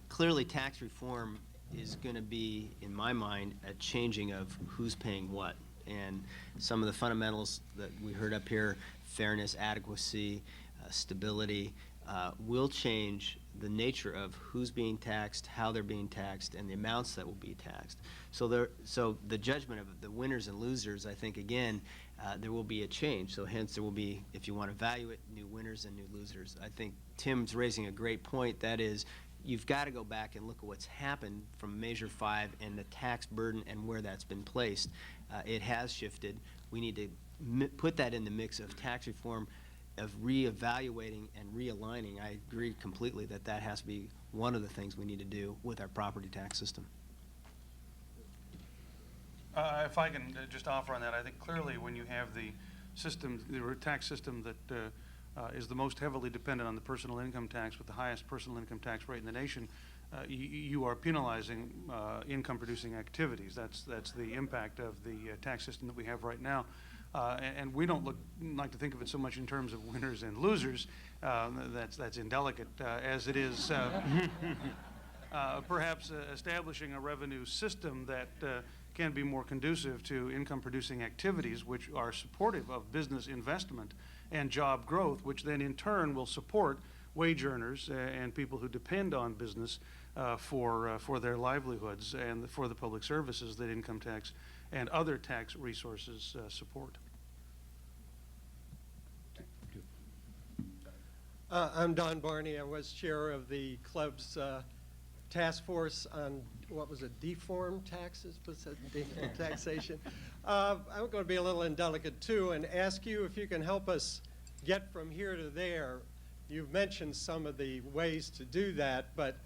Clearly, tax reform is going to be, in my mind, a changing of who's paying what. And some of the fundamentals that we heard up here, fairness, adequacy, stability, will change the nature of who's being taxed, how they're being taxed, and the amounts that will be taxed. So the judgment of the winners and losers, I think, again, there will be a change. So hence there will be, if you want to value it, new winners and new losers. I think Tim's raising a great point. That is, you've got to go back and look at what's happened from Measure 5 and the tax burden and where that's been placed. It has shifted. We need to put that in the mix of tax reform, of reevaluating and realigning. I agree completely that that has to be one of the things we need to do with our property tax system. If I can just offer on that, I think clearly when you have the system, the tax system that is the most heavily dependent on the personal income tax with the highest personal income tax rate in the nation, you are penalizing income-producing activities. That's the impact of the tax system that we have right now. And we don't like to think of it so much in terms of winners and losers. That's indelicate, as it is perhaps establishing a revenue system that can be more conducive to income-producing activities, which are supportive of business investment and job growth, which then in turn will support wage earners and people who depend on business for their livelihoods and for the public services that income tax and other tax resources support. I'm Don Barney. I was chair of the club's task force on, what was it, deformed taxes? Was it deformed taxation? I'm going to be a little indelicate too and ask you if you can help us get from here to there. You've mentioned some of the ways to do that, but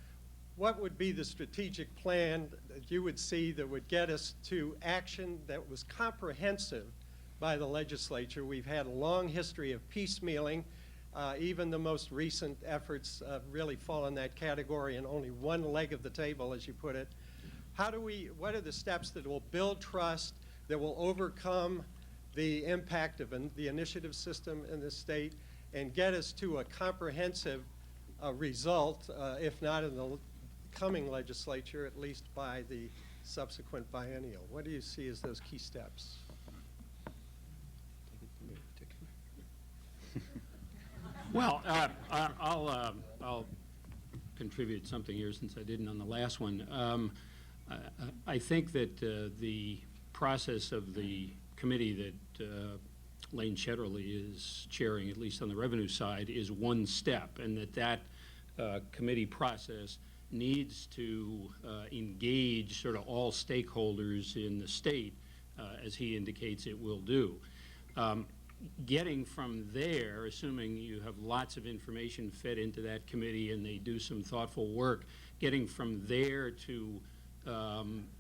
what would be the strategic plan that you would see that would get us to action that was comprehensive by the legislature? We've had a long history of piecemealing. Even the most recent efforts really fall in that category, and only one leg of the table, as you put it. What are the steps that will build trust, that will overcome the impact of the initiative system in the state, and get us to a comprehensive result, if not in the coming legislature, at least by the subsequent biennial? What do you see as those key steps? Well, I'll contribute something here since I didn't on the last one. I think that the process of the committee that Lane Shetterly is chairing, at least on the revenue side, is one step, and that committee process needs to engage sort of all stakeholders in the state, as he indicates it will do. Getting from there, assuming you have lots of information fed into that committee and they do some thoughtful work, getting from there to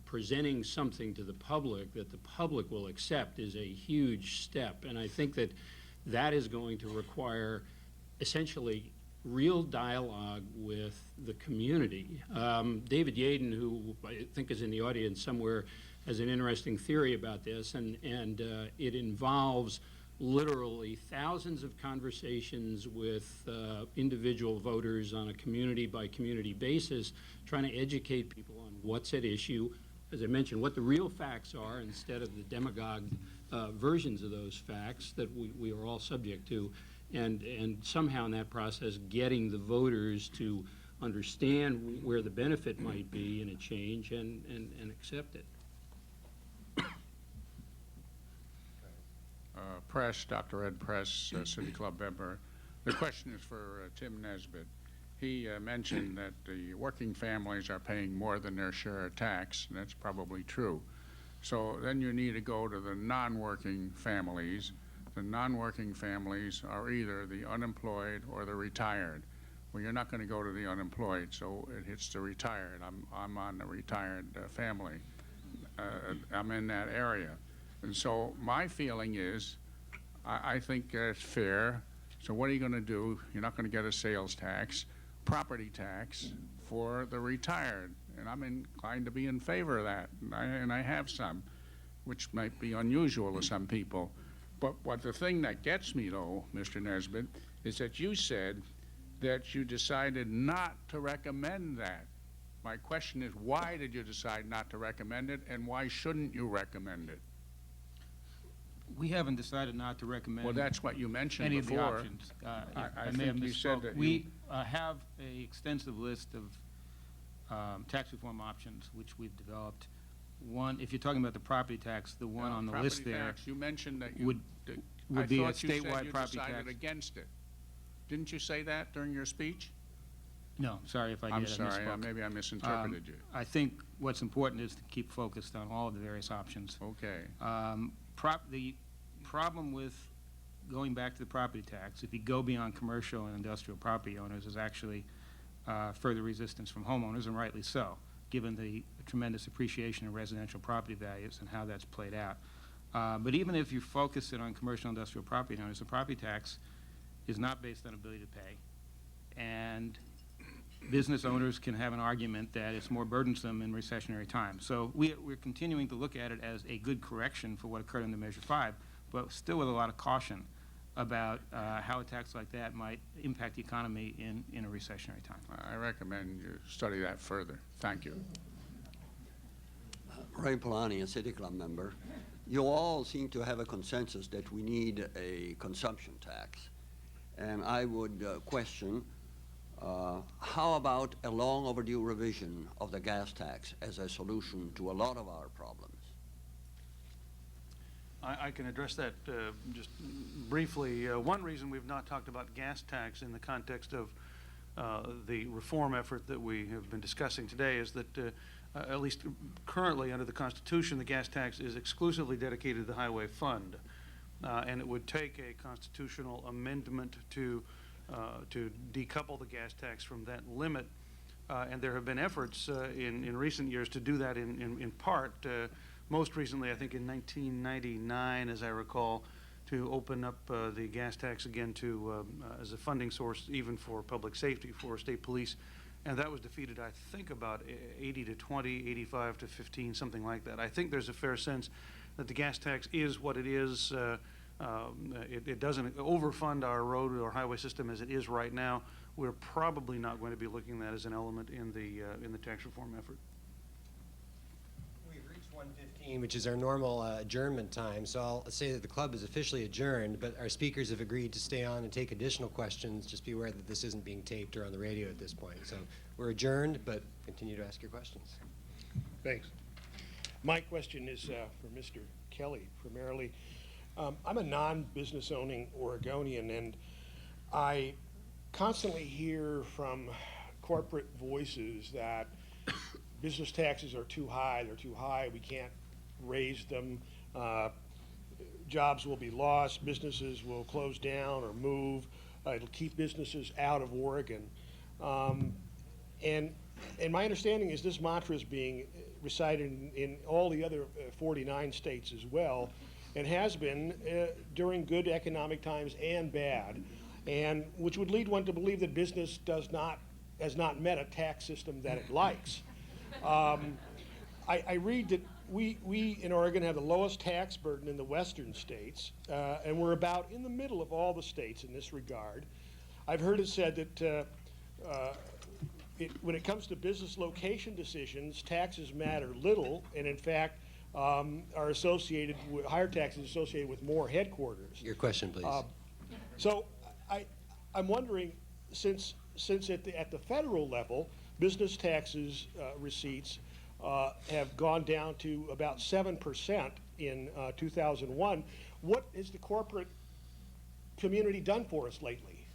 presenting something to the public that the public will accept is a huge step. And I think that that is going to require essentially real dialogue with the community. David Yaden, who I think is in the audience somewhere, has an interesting theory about this, and it involves literally thousands of conversations with individual voters on a community-by-community basis, trying to educate people on what's at issue, as I mentioned, what the real facts are instead of the demagogue versions of those facts that we are all subject to, and somehow in that process getting the voters to understand where the benefit might be in a change and accept it. Press, Dr. Ed Press, City Club member. The question is for Tim Nesbitt. He mentioned that the working families are paying more than their share of tax, and that's probably true. So then you need to go to the non-working families. The non-working families are either the unemployed or the retired. Well, you're not going to go to the unemployed, so it hits the retired. I'm on the retired family. I'm in that area. And so my feeling is, I think it's fair. So what are you going to do? You're not going to get a sales tax, property tax for the retired. And I'm inclined to be in favor of that. And I have some, which might be unusual to some people. But what the thing that gets me, though, Mr. Nesbitt, is that you said that you decided not to recommend that. My question is, why did you decide not to recommend it, and why shouldn't you recommend it? We haven't decided not to recommend. Well, that's what you mentioned any before. of the options. I may have think you said misspoke. that we have an extensive list of tax reform options which we've developed. One, if you're talking about the property tax, the one on the list property there tax, you mentioned that you would I be a thought you said statewide you property decided tax. against it. Didn't you say that during your speech? No, sorry if I did. I'm I sorry, misspoke. maybe I misinterpreted you. I think what's important is to keep focused on all of the various options. Okay. The problem with going back to the property tax, if you go beyond commercial and industrial property owners, is actually further resistance from homeowners, and rightly so, given the tremendous appreciation in residential property values and how that's played out. But even if you focus it on commercial and industrial property owners, the property tax is not based on ability to pay. And business owners can have an argument that it's more burdensome in recessionary times. So we're continuing to look at it as a good correction for what occurred under Measure 5, but still with a lot of caution about how a tax like that might impact the economy in a recessionary time. I recommend you study that further. Thank you. Ray Polani, a City Club member. You all seem to have a consensus that we need a consumption tax. And I would question, how about a long overdue revision of the gas tax as a solution to a lot of our problems? I can address that just briefly. One reason we've not talked about gas tax in the context of the reform effort that we have been discussing today is that at least currently under the Constitution, the gas tax is exclusively dedicated to the highway fund. And it would take a constitutional amendment to decouple the gas tax from that limit. And there have been efforts in recent years to do that in part. Most recently, I think in 1999, as I recall, to open up the gas tax again to as a funding source even for public safety, for state police. And that was defeated, I think, about 80 to 20, 85 to 15, something like that. I think there's a fair sense that the gas tax is what it is. It doesn't overfund our road or highway system as it is right now. We're probably not going to be looking at that as an element in the tax reform effort. We've reached 1:15, which is our normal adjournment time, so I'll say that the club is officially adjourned, but our speakers have agreed to stay on and take additional questions. Just be aware that this isn't being taped or on the radio at this point. So we're adjourned, but continue to ask your questions. Thanks. My question is for Mr. Kelly, primarily. I'm a non-business owning Oregonian, and I constantly hear from corporate voices that business taxes are too high, we can't raise them, jobs will be lost, businesses will close down or move, it'll keep businesses out of Oregon. And my understanding is this mantra is being recited in all the other 49 states as well, and has been during good economic times and bad, and which would lead one to believe that business has not met a tax system that it likes. I read that we in Oregon have the lowest tax burden in the western states, and we're about in the middle of all the states in this regard. I've heard it said that when it comes to business location decisions, taxes matter little, and in fact, are associated with higher taxes associated with more headquarters. Your question, please. So I'm wondering, since at the federal level, business taxes receipts have gone down to about 7% in 2001, what has the corporate community done for us lately?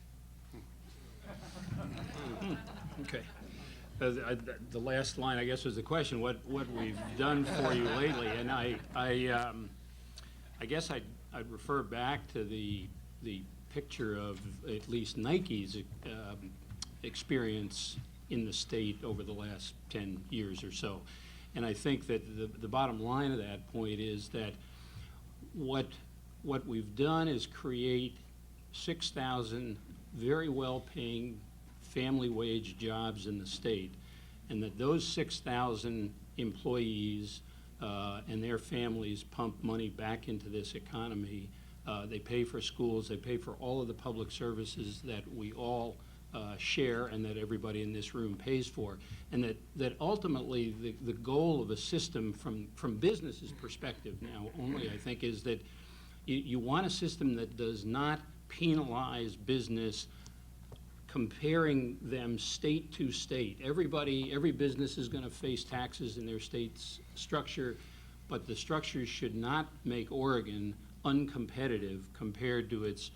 Okay. The last line, I guess, was the question, what we've done for you lately. And I guess I'd refer back to the picture of at least Nike's experience in the state over the last 10 years or so. And I think that the bottom line of that point is that what we've done is create 6,000 very well-paying family wage jobs in the state, and that those 6,000 employees and their families pump money back into this economy. They pay for schools, they pay for all of the public services that we all share and that everybody in this room pays for. And that ultimately the goal of a system from business's perspective now only, I think, is that you want a system that does not penalize business comparing them state to state. Every business is going to face taxes in their state's structure, but the structures should not make Oregon uncompetitive compared to its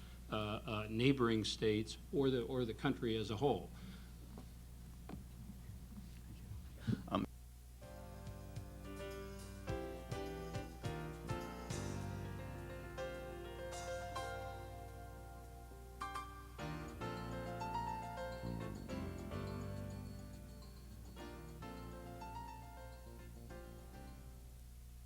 neighboring states or the country as a whole.